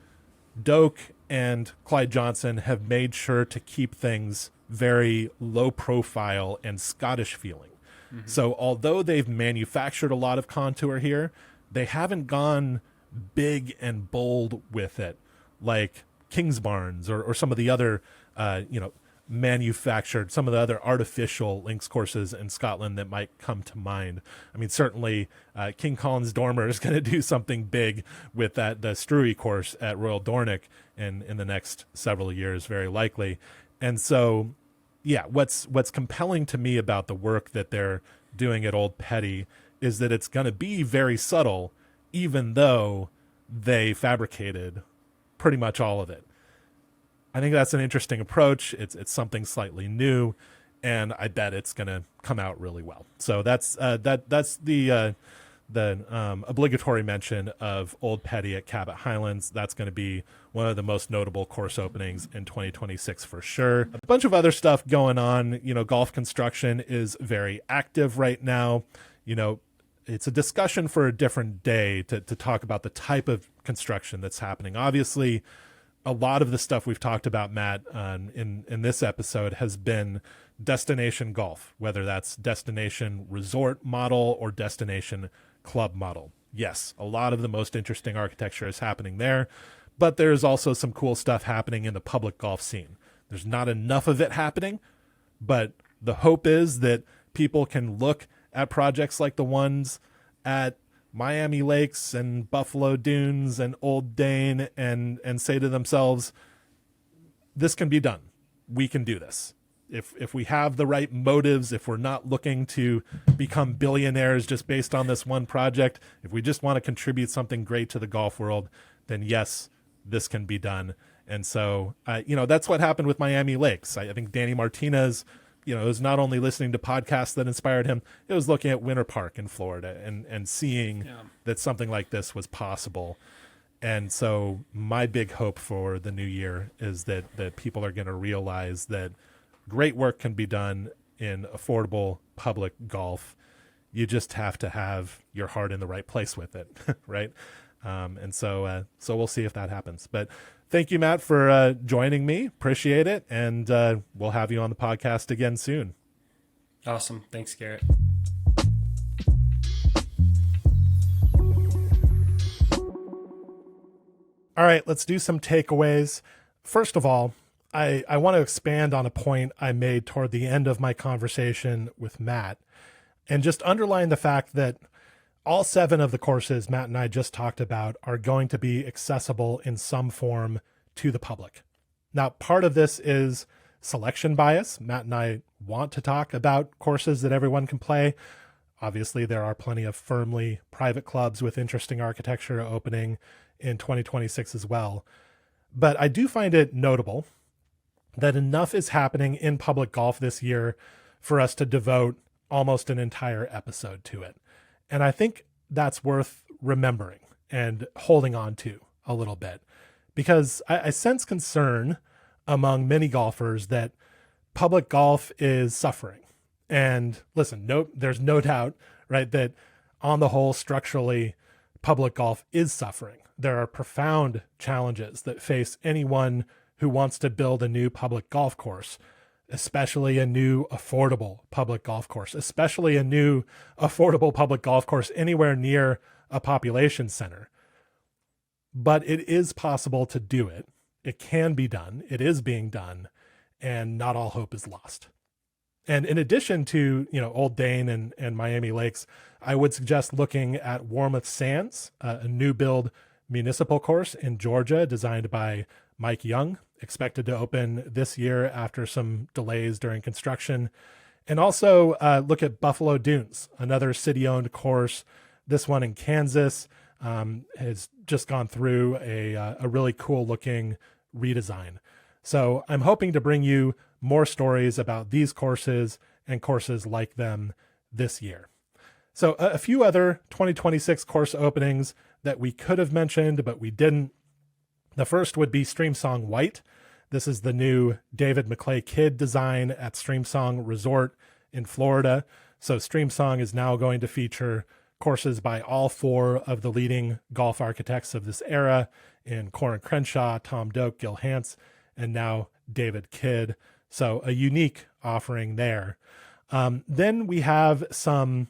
Doak and Clyde Johnson have made sure to keep things very low profile and Scottish feeling. Mm-hmm. So although they've manufactured a lot of contour here, they haven't gone big and bold with it like Kingsbarns or some of the other, manufactured, some of the other artificial links courses in Scotland that might come to mind. I mean, certainly King Collins Dormer is going to do something big with the Struy course at Royal Dornoch in the next several years, very likely. And so, yeah, what's compelling to me about the work that they're doing at Old Petty is that it's going to be very subtle, even though they fabricated pretty much all of it. I think that's an interesting approach. It's something slightly new, and I bet it's going to come out really well. So that's the obligatory mention of Old Petty at Cabot Highlands. That's going to be one of the most notable course openings in 2026 for sure. A bunch of other stuff going on. Golf construction is very active right now. It's a discussion for a different day to talk about the type of construction that's happening. Obviously, a lot of the stuff we've talked about, Matt, in this episode has been destination golf, whether that's destination resort model or destination club model. Yes, a lot of the most interesting architecture is happening there, but there's also some cool stuff happening in the public golf scene. There's not enough of it happening, but the hope is that people can look at projects like the ones at Miami Lakes and Buffalo Dunes and Old Dane and say to themselves, this can be done. We can do this. If we have the right motives, if we're not looking to become billionaires just based on this one project, if we just want to contribute something great to the golf world, then yes, this can be done. And so, that's what happened with Miami Lakes. I think Danny Martinez, it was not only listening to podcasts that inspired him, it was looking at Winter Park in Florida and seeing that something like this was possible. And so my big hope for the new year is that people are going to realize that great work can be done in affordable public golf. You just have to have your heart in the right place with it, right? And so we'll see if that happens. But thank you, Matt, for joining me. Appreciate it. And we'll have you on the podcast again soon. Awesome. Thanks, Garrett. All All right, let's do some takeaways. First of all, I want to expand on a point I made toward the end of my conversation with Matt and just underline the fact that all 7 of the courses Matt and I just talked about are going to be accessible in some form to the public. Now, part of this is selection bias. Matt and I want to talk about courses that everyone can play. Obviously, there are plenty of firmly private clubs with interesting architecture opening in 2026 as well. But I do find it notable that enough is happening in public golf this year for us to devote almost an entire episode to it. And I think that's worth remembering and holding on to a little bit, because I sense concern among many golfers that public golf is suffering. And listen, there's no doubt, right, that on the whole, structurally, public golf is suffering. There are profound challenges that face anyone who wants to build a new public golf course, especially a new affordable public golf course, especially a new affordable public golf course anywhere near a population center. But it is possible to do it. It can be done. It is being done, and not all hope is lost. And in addition to, Old Dane and Miami Lakes, I would suggest looking at Warmouth Sands, a new build municipal course in Georgia designed by Mike Young, expected to open this year after some delays during construction. And also look at Buffalo Dunes, another city-owned course. This one in Kansas has just gone through a really cool-looking redesign. So I'm hoping to bring you more stories about these courses and courses like them this year. So a few other 2026 course openings that we could have mentioned, but we didn't. The first would be Streamsong White. This is the new David McClay Kidd design at Streamsong Resort in Florida. So Streamsong is now going to feature courses by all 4 of the leading golf architects of this era in Corin Crenshaw, Tom Doak, Gil Hance, and now David Kidd. So a unique offering there. Then we have some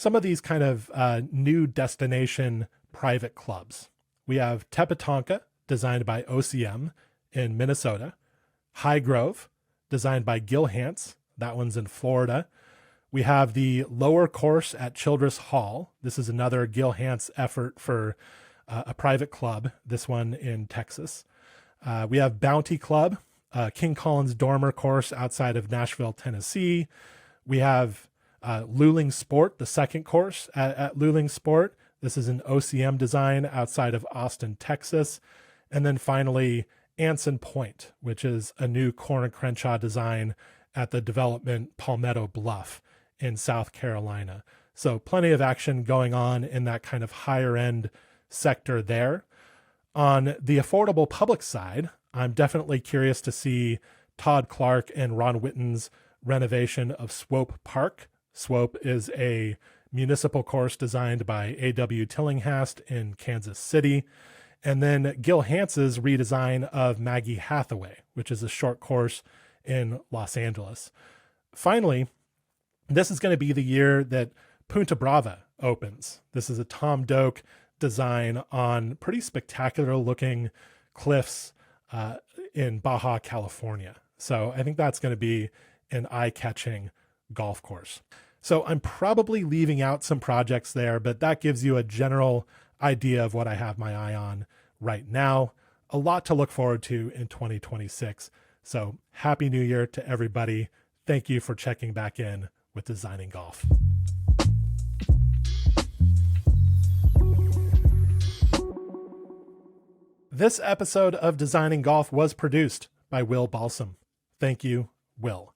of these kind of new destination private clubs. We have Tepetonka, designed by OCM in Minnesota. High Grove, designed by Gil Hance. That one's in Florida. We have the Lower Course at Childress Hall. This is another Gil Hance effort for a private club, this one in Texas. We have Bounty Club, King Collins Dormer course outside of Nashville, Tennessee. We have Luling Sport, the second course at Luling Sport. This is an OCM design outside of Austin, Texas. And then finally, Anson Point, which is a new Corin Crenshaw design at the development Palmetto Bluff in South Carolina. So plenty of action going on in that kind of higher end sector there. On the affordable public side, I'm definitely curious to see Todd Clark and Ron Witten's renovation of Swope Park. Swope is a municipal course designed by A.W. Tillinghast in Kansas City. And then Gil Hance's redesign of Maggie Hathaway, which is a short course in Los Angeles. Finally, this is going to be the year that Punta Brava opens. This is a Tom Doak design on pretty spectacular looking cliffs in Baja California. So I think that's going to be an eye-catching golf course. So I'm probably leaving out some projects there, but that gives you a general idea of what I have my eye on right now. A lot to look forward to in 2026. So Happy New Year to everybody. Thank you for checking back in with Designing Golf. This episode of Designing Golf was produced by Will Balsam. Thank you, Will.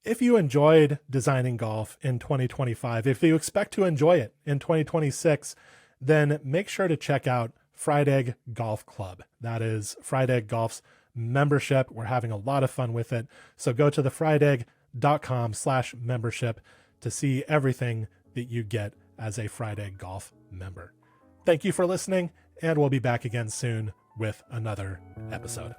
If you enjoyed Designing Golf in 2025, if you expect to enjoy it in 2026, then make sure to check out Fried Egg Golf Club. That is Fried Egg Golf's membership. We're having a lot of fun with it. So go to thefriedegg.com/membership to see everything that you get as a Fried Egg Golf member. Thank you for listening, and we'll be back again soon with another episode.